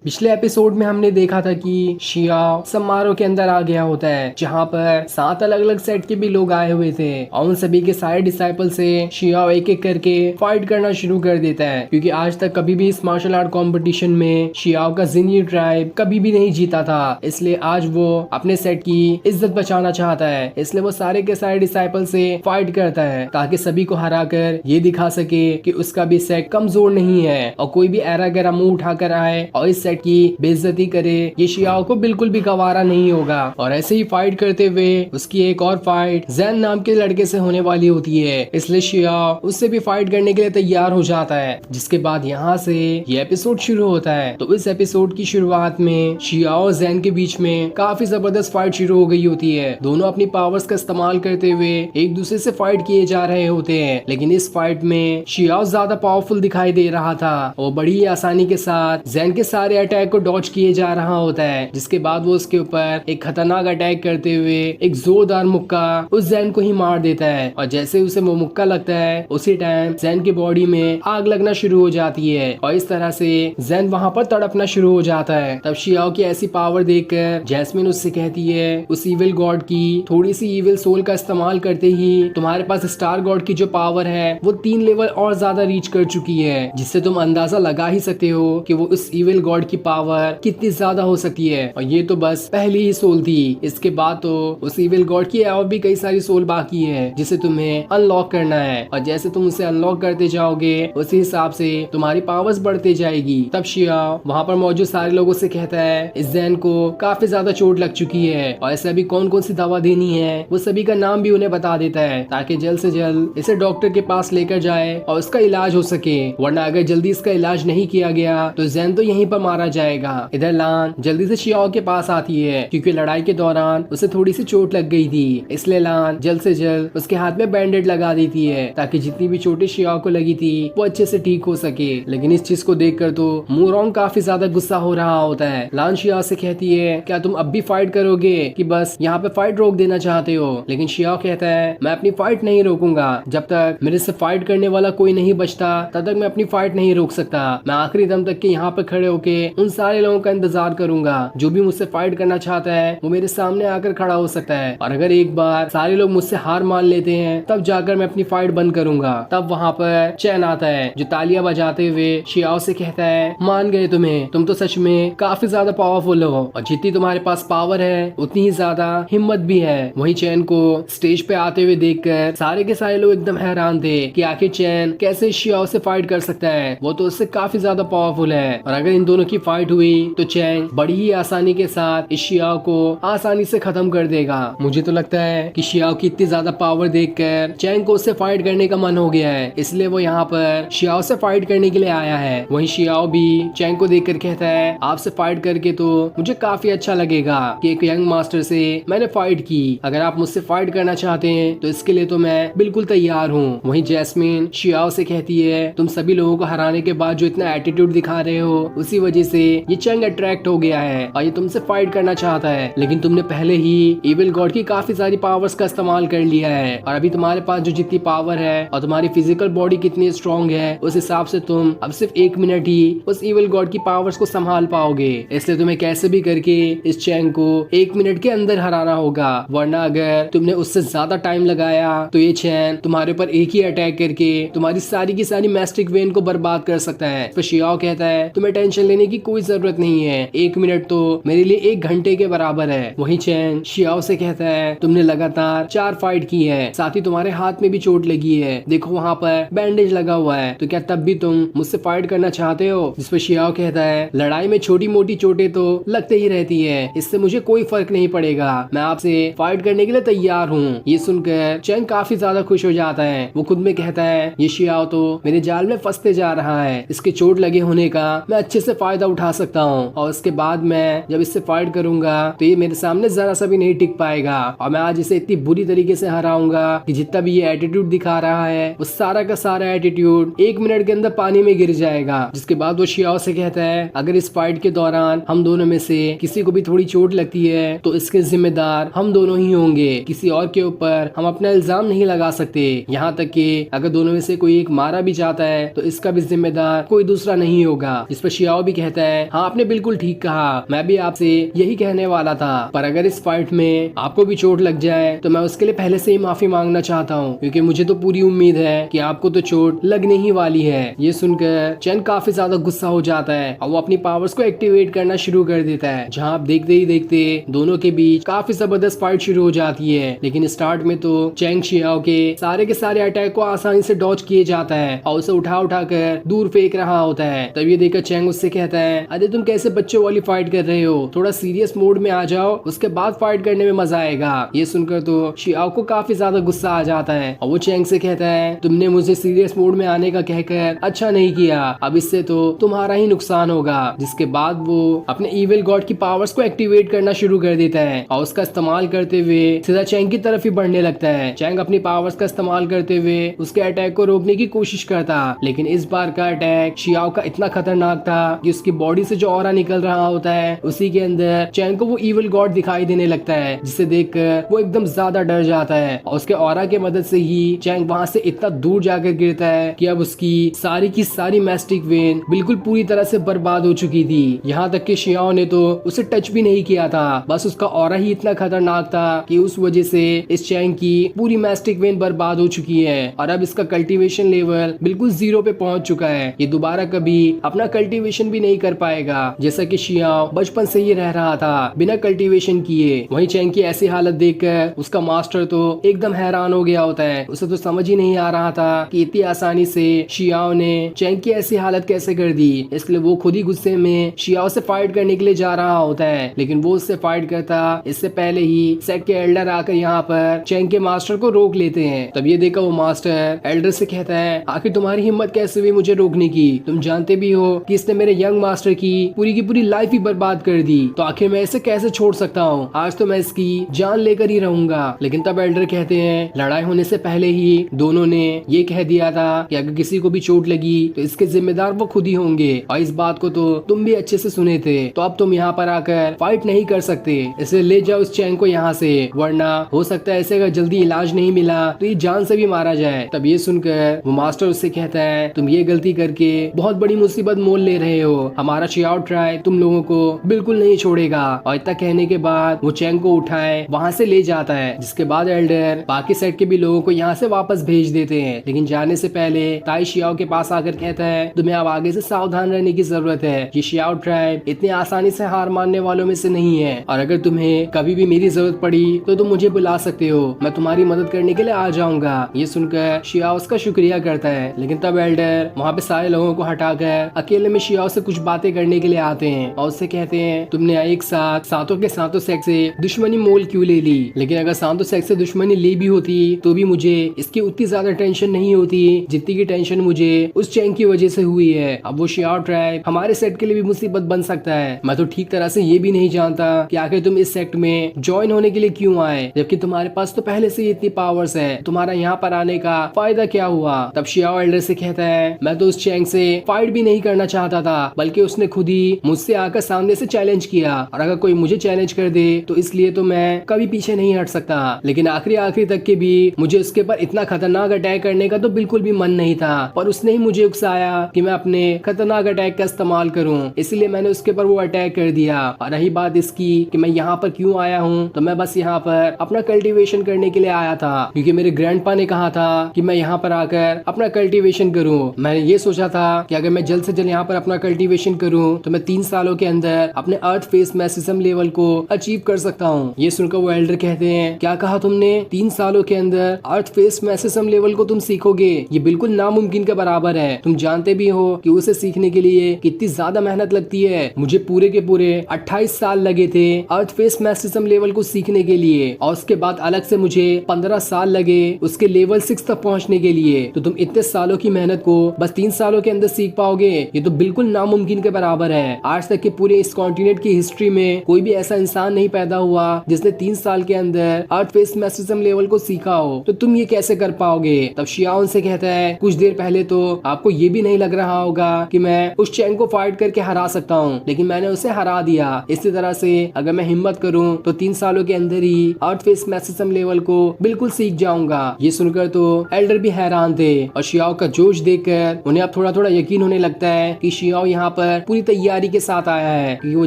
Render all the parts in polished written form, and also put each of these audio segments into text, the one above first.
पिछले एपिसोड में हमने देखा था कि शियाओ समारोह के अंदर आ गया होता है, जहाँ पर 7 अलग अलग सेट के भी लोग आए हुए थे और उन सभी के सारे डिसाइपल से शियाओ एक एक करके फाइट करना शुरू कर देता है, क्योंकि आज तक कभी भी इस मार्शल आर्ट कंपटीशन में शियाओ का जिन्यू ट्राइब कभी भी नहीं जीता था। इसलिए आज वो अपने सेट की इज्जत बचाना चाहता है, इसलिए वो सारे के सारे डिसाइपल से फाइट करता है ताकि सभी को हरा कर ये दिखा सके कि उसका भी सेट कमजोर नहीं है और कोई भी ऐरा गैरा मुंह उठाकर आए और इस सेट की बेइज्जती करे, ये शियाओ को बिल्कुल भी गवारा नहीं होगा। और ऐसे ही फाइट करते हुए उसकी एक और फाइट जैन नाम के लड़के से होने वाली होती है, इसलिए शियाओ उससे भी फाइट करने के लिए तैयार हो जाता है। जिसके बाद यहाँ से ये एपिसोड शुरू होता है। तो इस एपिसोड की शुरुआत में शियाओ और जैन के बीच में काफी जबरदस्त फाइट शुरू हो गई होती है। दोनों अपनी पावर्स का इस्तेमाल करते हुए एक दूसरे से फाइट किए जा रहे होते हैं, लेकिन इस फाइट में शियाओ ज्यादा पावरफुल दिखाई दे रहा था और बड़ी ही आसानी के साथ जैन के सारे अटैक को डॉज किए जा रहा होता है। जिसके बाद वो उसके ऊपर एक खतरनाक अटैक करते हुए एक जोरदार मुक्का उस जैन को ही मार देता है। और जैसे उसे वो मुक्का लगता है उसी टाइम जैन की बॉडी में आग लगना शुरू हो जाती है और इस तरह से जैन वहाँ पर तड़पना शुरू हो जाता है। तब शियाओ की ऐसी पावर देखकर जैस्मिन उससे कहती है उस इविल गॉड की थोड़ी सी इविल सोल का इस्तेमाल करते ही तुम्हारे पास स्टार गॉड की जो पावर है वो 3 लेवल और ज्यादा रीच कर चुकी है, जिससे तुम अंदाजा लगा ही सकते हो कि वो उस इविल गॉड की पावर कितनी ज्यादा हो सकती है। और ये तो बस पहली ही सोल थी, इसके बाद तो उस इविल गॉड की और भी कई सारी सोल बाकी है जिसे तुम्हें अनलॉक करना है। और जैसे तुम उसे अनलॉक करते जाओगे उसी हिसाब से तुम्हारी पावर्स बढ़ते जाएगी। तब शियाओ वहाँ पर मौजूद सारे लोगों से कहता है इस जैन को काफी ज्यादा चोट लग चुकी है और ऐसे अभी कौन कौन सी दवा देनी है वो सभी का नाम भी उन्हें बता देता है, ताकि जल्द से जल्द इसे डॉक्टर के पास लेकर जाए और उसका इलाज हो सके। वरना अगर जल्दी इसका इलाज नहीं किया गया तो जैन तो यहीं पर मारा जाएगा। इधर लान जल्दी से शियाओ के पास आती है, क्योंकि लड़ाई के दौरान उसे थोड़ी सी चोट लग गई थी, इसलिए लान जल्द से जल्द उसके हाथ में बैंडेड लगा देती है ताकि जितनी भी चोटें शियाओ को लगी थी वो अच्छे से ठीक हो सके। लेकिन इस चीज को देखकर तो मूरोंग काफी ज्यादा गुस्सा हो रहा होता है। लान शियाओ से कहती है क्या तुम अब भी फाइट करोगे कि बस यहाँ पे फाइट रोक देना चाहते हो? लेकिन शियाओ कहता है मैं अपनी फाइट नहीं रोकूंगा, जब तक मेरे से फाइट करने वाला कोई नहीं बचता तब तक मैं अपनी फाइट नहीं रोक सकता। मैं आखिरी दम तक के यहाँ पे खड़े होके उन सारे लोगों का इंतजार करूंगा। जो भी मुझसे फाइट करना चाहता है वो मेरे सामने आकर खड़ा हो सकता है, और अगर एक बार सारे लोग मुझसे हार मान लेते हैं तब जाकर मैं अपनी फाइट बंद करूंगा। तब वहाँ पर चैन आता है जो तालियां बजाते हुए शियाओ से कहता है मान गए तुम्हें, तुम तो सच में काफी ज्यादा पावरफुल हो और जितनी तुम्हारे पास पावर है उतनी ही ज्यादा हिम्मत भी है। वही चैन को स्टेज पे आते हुए देखकर सारे के सारे लोग एकदम हैरान थे कि आखिर चैन कैसे शियाओ से फाइट कर सकता है, वो तो उससे काफी ज्यादा पावरफुल है। और अगर इन दोनों की फाइट हुई तो चैन बड़ी ही आसानी के साथ इस शियाओ को आसानी से खत्म कर देगा। मुझे तो लगता है कि शियाओ की इतनी ज्यादा पावर देखकर चैन को उससे फाइट करने का मन हो गया है, इसलिए वो यहाँ पर शियाओ से फाइट करने के लिए आया है। वहीं शियाओ भी चैन को देखकर कहता है आपसे फाइट करके तो मुझे काफी अच्छा लगेगा कि एक यंग मास्टर से मैंने फाइट की। अगर आप मुझसे फाइट करना चाहते हैं तो इसके लिए तो मैं बिल्कुल तैयार हूँ। वहीं जैस्मिन शियाओ से कहती है तुम सभी लोगों को हराने के बाद जो इतना एटीट्यूड दिखा रहे हो उसी वजह से ये चंग अट्रैक्ट हो गया है और ये तुमसे फाइट करना चाहता है, लेकिन तुमने पहले ही इविल गॉड की काफी सारी पावर्स का इस्तेमाल कर लिया है और अभी तुम्हारे पास जो जितनी पावर है और तुम्हारी फिजिकल बॉडी कितनी स्ट्रॉन्ग है उस हिसाब से तुम अब सिर्फ 1 मिनट ही उस इविल गॉड की पावर्स को संभाल पाओगे। इसलिए तुम्हें कैसे भी करके इस चैंग को 1 मिनट के अंदर हराना होगा, वरना अगर तुमने उससे ज्यादा टाइम लगाया तो ये चैन तुम्हारे ऊपर एक ही अटैक करके तुम्हारी सारी की सारी मैस्टिक वेन को बर्बाद कर सकता है। तो शियाओ कहता है तुम्हें टेंशन लेने की कोई जरूरत नहीं है, 1 मिनट तो मेरे लिए 1 घंटे के बराबर है। वही चैन शियाओ से कहता है तुमने लगातार 4 फाइट की है, साथ ही तुम्हारे हाथ में भी चोट लगी है, देखो वहाँ पर बैंडेज लगा हुआ है, तो क्या तब भी तुम मुझसे फाइट करना चाहते हो? जिस पर शियाओ कहता है लड़ाई में छोटी मोटी चोटें तो लगते ही रहती है, इससे मुझे कोई फर्क नहीं पड़ेगा, मैं आपसे फाइट करने के लिए तैयार हूँ। ये सुनकर चैन काफी ज्यादा खुश हो जाता है। वो खुद में कहता है ये शियाओ तो मेरे जाल में फंसते जा रहा है, इसके चोट लगे होने का मैं अच्छे से फायदा उठा सकता हूँ और उसके बाद मैं जब इससे फाइट करूंगा तो ये मेरे सामने जरा सा भी नहीं टिक पाएगा और मैं आज इसे इतनी बुरी तरीके से हराऊंगा कि जितना भी ये एटीट्यूड दिखा रहा है वो सारा का सारा एटीट्यूड 1 मिनट के अंदर पानी में गिर जाएगा। जिसके बाद वो शियाओ से कहता है अगर इस फाइट के दौरान हम दोनों में से किसी को भी थोड़ी चोट लगती है तो इसके जिम्मेदार हम दोनों ही होंगे, किसी और के ऊपर हम अपना इल्जाम नहीं लगा सकते। यहाँ तक कि अगर दोनों में से कोई एक मारा भी जाता है तो इसका भी जिम्मेदार कोई दूसरा नहीं होगा। जिस पर शियाओ भी कहता कहता है हाँ आपने बिल्कुल ठीक कहा, मैं भी आपसे यही कहने वाला था, पर अगर इस फाइट में आपको भी चोट लग जाए तो मैं उसके लिए पहले से ही माफी मांगना चाहता हूँ, क्योंकि मुझे तो पूरी उम्मीद है कि आपको तो चोट लगने ही वाली है। ये सुनकर चैंग काफी ज्यादा गुस्सा हो जाता है और वो अपनी पावर्स को एक्टिवेट करना शुरू कर देता है, जहाँ आप देखते ही देखते दोनों के बीच काफी जबरदस्त फाइट शुरू हो जाती है। लेकिन स्टार्ट में तो चैंग शियाओ के सारे अटैक को आसानी से डॉज किए जाता है और उसे उठा कर दूर फेंक रहा होता है। तब ये देखकर चैंग उससे कहता है अरे तुम कैसे बच्चों वाली फाइट कर रहे हो, थोड़ा सीरियस मोड में आ जाओ, उसके बाद फाइट करने में मजा आएगा। ये सुनकर तो शियाओ को काफी ज्यादा गुस्सा आ जाता है और वो चैंग से कहता है तुमने मुझे सीरियस मोड में आने का कहकर अच्छा नहीं किया, अब इससे तो तुम्हारा ही नुकसान होगा। जिसके बाद वो अपने इविल गॉड की पावर्स को एक्टिवेट करना शुरू कर देता है और उसका इस्तेमाल करते हुए सीधा चैंग की तरफ ही बढ़ने लगता है। चैंग अपनी पावर्स का इस्तेमाल करते हुए उसके अटैक को रोकने की कोशिश करता, लेकिन इस बार का अटैक शियाओ का इतना खतरनाक था कि उसकी बॉडी से जो ऑरा निकल रहा होता है उसी के अंदर चैंग को वो इविल गॉड दिखाई देने लगता है, जिसे देखकर वो एकदम ज्यादा डर जाता है और उसके ऑरा की मदद से ही चैंग वहां से इतना दूर जाकर गिरता है कि अब उसकी सारी की सारी मैस्टिक वेन बिल्कुल पूरी तरह से बर्बाद हो चुकी थी। यहाँ तक कि शियाओ ने तो उसे टच भी नहीं किया था, बस उसका ऑरा ही इतना खतरनाक था कि उस वजह से इस चैंग की पूरी मैस्टिक वेन बर्बाद हो चुकी है और अब इसका कल्टीवेशन लेवल बिल्कुल 0 पे पहुंच चुका है। ये दोबारा कभी अपना कल्टीवेशन भी नहीं कर पाएगा, जैसा कि शियाओ बचपन से ही रह रहा था बिना कल्टीवेशन किए। वहीं चैंग की ऐसी हालत देखकर उसका मास्टर तो एकदम हैरान हो गया होता है, उसे तो समझ ही नहीं आ रहा था कि इतनी आसानी से शियाओ ने चैंग की ऐसी हालत कैसे कर दी। इसलिए वो खुद ही गुस्से में शियाओ से फाइट करने के लिए जा रहा होता है, लेकिन वो उससे फाइट करता इससे पहले ही सेट के एल्डर आकर यहाँ पर चैंग के मास्टर को रोक लेते हैं। तब ये देखा वो मास्टर एल्डर से कहता है आखिर तुम्हारी हिम्मत कैसे हुई मुझे रोकने की, तुम जानते भी हो कि इसने मेरे यंग मास्टर की पूरी लाइफ ही बर्बाद कर दी, तो आखिर मैं इसे कैसे छोड़ सकता हूँ, आज तो मैं इसकी जान लेकर ही रहूंगा। लेकिन तब एल्डर कहते हैं लड़ाई होने से पहले ही दोनों ने ये कह दिया था कि अगर किसी को भी चोट लगी तो इसके जिम्मेदार वो खुद ही होंगे, और इस बात को तो तुम भी अच्छे से सुने थे, तो अब तुम यहाँ पर आकर फाइट नहीं कर सकते, इसे ले जाओ इस चैंग को यहाँ से, वरना हो सकता है ऐसे अगर जल्दी इलाज नहीं मिला तो ये जान से भी मारा जाए। तब ये सुनकर वो मास्टर उससे कहता है तुम ये गलती करके बहुत बड़ी मुसीबत मोल ले रहे हो, हमारा शियाओ ट्राइब तुम लोगों को बिल्कुल नहीं छोड़ेगा। और इतना कहने के बाद वो चैंग को उठाए वहाँ से ले जाता है, जिसके बाद एल्डर बाकी सेट के भी लोगों को यहाँ से वापस भेज देते हैं। लेकिन जाने से पहले ताई शियाओ के पास आकर कहता है तुम्हें अब आगे से सावधान रहने की जरूरत है, ये शियाओ ट्राइब इतनी आसानी से हार मानने वालों में से नहीं है, और अगर तुम्हें कभी भी मेरी जरूरत पड़ी तो तुम मुझे बुला सकते हो, मैं तुम्हारी मदद करने के लिए आ जाऊंगा। ये सुनकर शियाओ उसका शुक्रिया करता है, लेकिन तब एल्डर वहाँ पे सारे लोगों को हटाकर अकेले में शियाओ से कुछ बातें करने के लिए आते हैं और उससे कहते हैं तुमने एक साथ सातों के सातों सेक्स से दुश्मनी मोल क्यों ले ली, लेकिन अगर सातों सेक्स से दुश्मनी ली भी होती तो भी मुझे इसकी उतनी ज्यादा टेंशन नहीं होती जितनी की टेंशन मुझे उस चैंग की वजह से हुई है। अब वो शियाओ ट्राइब हमारे सेट के लिए भी मुसीबत बन सकता है, मैं तो ठीक तरह से ये भी नहीं जानता कि आखिर तुम इस सेक्ट में ज्वाइन होने के लिए क्यों आए, जबकि तुम्हारे पास तो पहले से इतनी पावर्स है, तुम्हारा यहाँ पर आने का फायदा क्या हुआ। तब शियाओ एल्डर से कहता है मैं तो उस चैंग से फाइट भी नहीं करना चाहता था, बल्कि उसने खुद ही मुझसे आकर सामने से चैलेंज किया, और अगर कोई मुझे चैलेंज कर दे तो इसलिए तो मैं कभी पीछे नहीं हट सकता। लेकिन आखिरी तक के भी मुझे उसके ऊपर इतना खतरनाक अटैक करने का तो बिल्कुल भी मन नहीं था, पर उसने ही मुझे उकसाया कि मैं अपने खतरनाक अटैक का इस्तेमाल करूं, इसलिए मैंने उसके ऊपर वो अटैक कर दिया। और रही बात इसकी कि मैं यहाँ पर क्यों आया हूँ, तो मैं बस यहाँ पर अपना कल्टीवेशन करने के लिए आया था, क्योंकि मेरे ग्रैंडपा ने कहा था कि मैं यहाँ पर आकर अपना कल्टीवेशन करूँ। मैंने ये सोचा था कि अगर मैं जल्द से जल्द यहाँ पर अपना कल्टीवेशन करूँ तो मैं 3 सालों के अंदर अपने अर्थ फेस मैसिज्म लेवल को अचीव कर सकता हूँ। ये सुनकर वो एल्डर कहते हैं क्या कहा तुमने, 3 सालों के अंदर अर्थ फेस मैसिज्म लेवल को तुम सीखोगे, ये बिल्कुल नामुमकिन के बराबर है। तुम जानते भी हो कि उसे सीखने के लिए कितनी ज्यादा मेहनत लगती है, मुझे पूरे के पूरे 28 साल लगे थे अर्थ फेस मैसिज्म लेवल को सीखने के लिए, और उसके बाद अलग से मुझे 15 साल लगे उसके लेवल 6 तक पहुंचने के लिए। तो तुम इतने सालों की मेहनत को बस 3 सालों के अंदर सीख पाओगे, ये तो बिल्कुल नामुमकिन के बराबर है। आज तक के पूरे इस कॉन्टिनेंट की हिस्ट्री में कोई भी ऐसा इंसान नहीं पैदा हुआ जिसने 3 साल के अंदर अर्थ फेस मैसिज्म लेवल को सीखा हो, तो तुम ये कैसे कर पाओगे। तब शियाओ से कहता है कुछ देर पहले तो आपको ये भी नहीं लग रहा होगा कि मैं उस चैंग को फाइट करके हरा सकता हूँ, लेकिन मैंने उसे हरा दिया। इसी तरह से अगर मैं हिम्मत करूँ तो 3 सालों के अंदर ही अर्थ फेस मैसिज्म लेवल को बिल्कुल सीख जाऊंगा। ये सुनकर तो एल्डर भी हैरान थे, और शियाओ का जोश देखकर उन्हें अब थोड़ा थोड़ा यकीन होने लगता है कि शियाओ यहाँ पर पूरी तैयारी के साथ आया है कि वो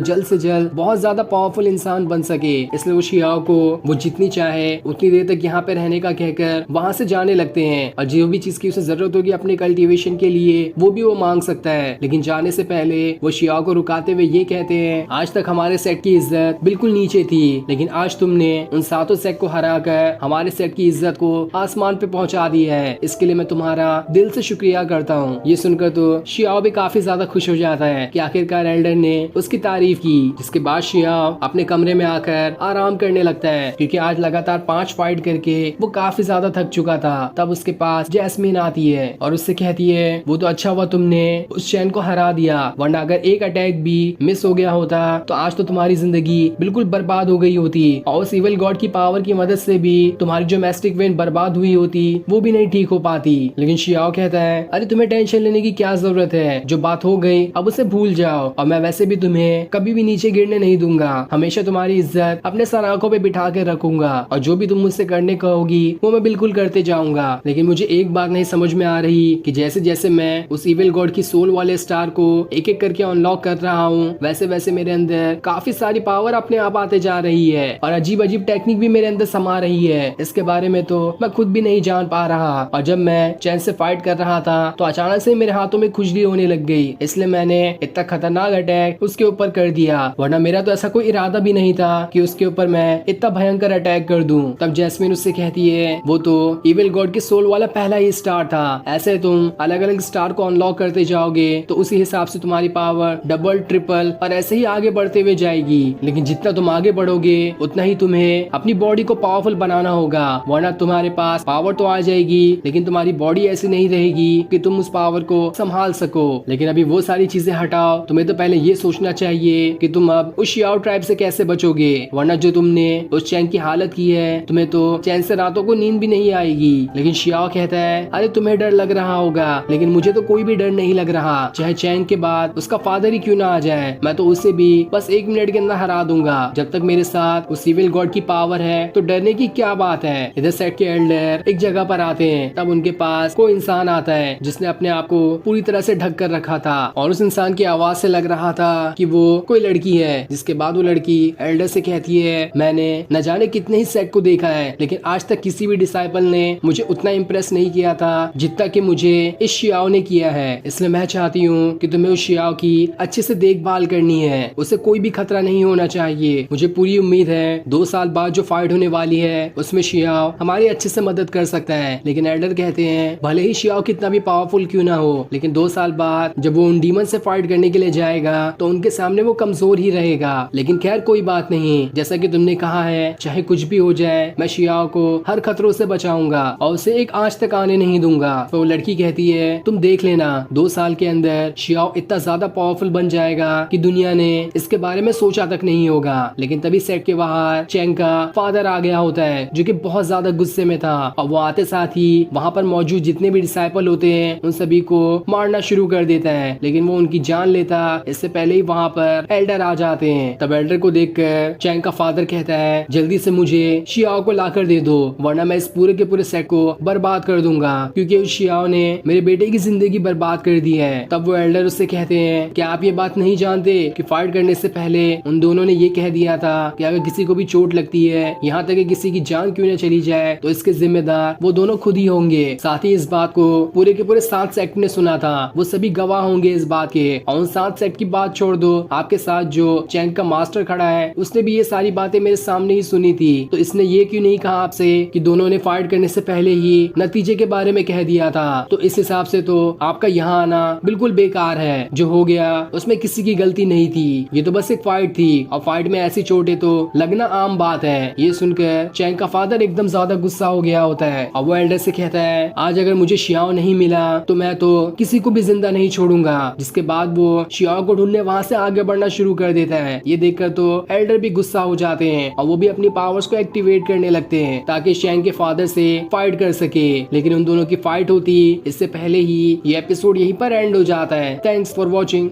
जल्द से जल्द बहुत ज्यादा पावरफुल इंसान बन सके। इसलिए वो शियाओ को वो जितनी चाहे उतनी देर तक यहाँ पे रहने का कहकर वहाँ से जाने लगते हैं और जो भी चीज की उसे जरूरत होगी अपने कल्टीवेशन के लिए वो भी वो मांग सकता है। लेकिन जाने से पहले वो शियाओ को रुकाते हुए ये कहते हैं, आज तक हमारे सेट की इज्जत बिल्कुल नीचे थी, लेकिन आज तुमने उन 7 सेट को हराकर हमारे सेट की इज्जत को आसमान पे पहुंचा दी है। इसके लिए मैं तुम्हारा दिल से शुक्रिया करता हूँ। ये सुनकर तो शियाओ भी काफी ज्यादा खुश हो जाता है कि आखिरकार एल्डर ने उसकी तारीफ की। जिसके बाद शियाओ अपने कमरे में आकर आराम करने लगता है क्योंकि आज लगातार 5 फाइट करके वो काफी ज्यादा थक चुका था। तब उसके पास जैस्मीन आती है और उससे कहती है, वो तो अच्छा हुआ तुमने उस चैन को हरा दिया, वरना अगर एक अटैक भी मिस हो गया होता तो आज तो तुम्हारी जिंदगी बिल्कुल बर्बाद हो गई होती और उस इविल गॉड की पावर की मदद से भी तुम्हारी जो मैस्टिक वेन बर्बाद हुई होती वो भी नहीं ठीक हो पाती। लेकिन शियाओ कहता है, अरे तुम्हें टेंशन लेने की क्या जरूरत है, जो बात हो गई अब उसे भूल जाओ और मैं वैसे भी तुम्हें कभी भी नीचे गिरने नहीं दूंगा, हमेशा तुम्हारी इज्जत अपने सर आंखों पे बिठा के रखूंगा और जो भी तुम मुझसे करने कहोगी वो मैं बिल्कुल करते जाऊंगा। लेकिन मुझे एक बात नहीं समझ में आ रही कि जैसे जैसे मैं उस इविल गॉड की सोल वाले स्टार को एक एक करके अनलॉक कर रहा हूँ वैसे वैसे मेरे अंदर काफी सारी पावर अपने आप आते जा रही है और अजीब अजीब टेक्निक भी मेरे अंदर समा रही है। इसके बारे में तो मैं खुद भी नहीं जान पा रहा और जब मैं चैन से फाइट कर रहा था तो अचानक से मेरे हाथों में खुजली होने लग गई, इसलिए मैंने इतना खतरनाक अटैक उसके ऊपर कर दिया, वरना मेरा तो ऐसा कोई इरादा भी नहीं था कि उसके ऊपर मैं इतना भयंकर अटैक कर दूं। तब जैस्मीन उससे कहती है, वो तो इविल गॉड के सोल वाला पहला ही स्टार था, ऐसे तुम अलग अलग स्टार को अनलॉक करते जाओगे तो उसी हिसाब से तुम्हारी पावर डबल ट्रिपल और ऐसे ही आगे बढ़ते हुए जाएगी। लेकिन जितना तुम आगे बढ़ोगे उतना ही तुम्हें अपनी बॉडी को पावरफुल बनाना होगा, वरना तुम्हारे पास पावर तो आ जाएगी लेकिन तुम्हारी बॉडी ऐसी नहीं रहेगी कि तुम उस पावर को संभाल सको। लेकिन अभी वो सारी चीजें हटाओ, तुम्हें तो पहले ये सोचना चाहिए कि तुम अब उस शियाओ ट्राइब से कैसे बचोगे, वरना जो तुमने उस चैन की हालत की है तुम्हें तो चैन से रातों को नींद भी नहीं आएगी। लेकिन शियाओ कहता है, अरे तुम्हें डर लग रहा होगा लेकिन मुझे तो कोई भी डर नहीं लग रहा, चाहे चैन के बाद उसका फादर ही क्यों ना आ जाए, मैं तो उसे भी बस 1 मिनट के अंदर हरा दूंगा। जब तक मेरे साथ उस सिविल गॉड की पावर है तो डरने की क्या बात है। इधर सेट के एल्डर एक जगह पर आते हैं, तब उनके पास कोई इंसान आता है जिसने अपने आप को पूरी तरह से ढक कर रखा था और उस इंसान की आवाज से लग रहा था कि वो कोई लड़की है। जिसके बाद वो लड़की एल्डर से कहती है, मैंने न जाने कितने ही सेट को देखा है लेकिन आज तक किसी भी डिसाइपल ने मुझे उतना इम्प्रेस नहीं किया था जितना कि मुझे इस शियाओ ने किया है, इसलिए मैं चाहती हूँ कि तुम्हें उस शियाओ की अच्छे से देखभाल करनी है, उसे कोई भी खतरा नहीं होना चाहिए। मुझे पूरी उम्मीद है 2 साल बाद जो फाइट होने वाली है उसमें शियाओ हमारी अच्छे से मदद कर सकता है। लेकिन एल्डर कहते हैं, भले ही शियाओ कितना भी पावरफुल क्यों ना हो लेकिन 2 साल बाद जब वो उन डीमन से फाइट करने के लिए जाएगा तो उनके सामने वो कमजोर ही रहेगा। लेकिन खैर कोई बात नहीं, जैसा कि तुमने कहा है चाहे कुछ भी हो जाए मैं शियाओ को हर खतरों से बचाऊंगा और उसे एक आंच तक आने नहीं दूंगा। तो वो लड़की कहती है, तुम देख लेना 2 साल के अंदर शियाओ इतना ज्यादा पावरफुल बन जाएगा कि दुनिया ने इसके बारे में सोचा तक नहीं होगा। लेकिन तभी सेट के बाहर चैंग का फादर आ गया होता है जो कि बहुत ज्यादा गुस्से में था और वो आते साथ ही वहाँ पर मौजूद जितने भी डिसाइपल होते हैं उन सभी को मारना शुरू कर देता है। लेकिन वो उनकी जान लेता इससे पहले ही वहाँ पर एल्डर आ जाते हैं। तब एल्डर को देखकर चैंग का फादर कहता है, जल्दी से मुझे शियाओ को लाकर दे दो वरना मैं इस पूरे के पूरे सेट को बर्बाद कर दूंगा, क्योंकि उस शियाओ ने मेरे बेटे की जिंदगी बर्बाद कर दी है। तब वो एल्डर उससे कहते हैं, क्या आप ये बात नहीं जानते कि फाइट करने से पहले उन दोनों ने ये कह दिया था कि अगर किसी को भी चोट लगती है यहाँ तक कि किसी की जान क्यों न चली जाए तो इसके जिम्मेदार वो दोनों खुद ही होंगे। साथ ही इस बात को पूरे के पूरे 7 सेक्ट ने सुना था, वो सभी गवाह होंगे इस बात के। और उन 7 सेक्ट की बात छोड़ दो, आपके साथ जो चैंग का मास्टर खड़ा है उसने भी ये सारी बातें मेरे सामने ही सुनी थी, तो इसने ये क्यों नहीं कहा आपसे कि दोनों ने फाइट करने से पहले ही नतीजे के बारे में कह दिया था। तो इस हिसाब से तो आपका यहाँ आना बिल्कुल बेकार है। जो हो गया उसमें किसी की गलती नहीं थी, ये तो बस एक फाइट थी और फाइट में ऐसी चोटें तो लगना आम बात है। ये सुनकर चैंग का फादर एकदम ज्यादा गुस्सा हो गया होता है और वो एल्डर से कहता है, आज अगर मुझे शियाओ नहीं मिला तो मैं तो किसी को भी जिंदा नहीं छोड़ूंगा। जिसके बाद वो शियाओ को ढूंढने वहाँ से आगे बढ़ना शुरू कर देता है। ये देखकर तो एल्डर भी गुस्सा हो जाते हैं और वो भी अपनी पावर्स को एक्टिवेट करने लगते हैं ताकि चैंग के फादर से फाइट कर सके। लेकिन उन दोनों की फाइट होती इससे पहले ही ये एपिसोड यहीं पर एंड हो जाता है। Thanks for watching.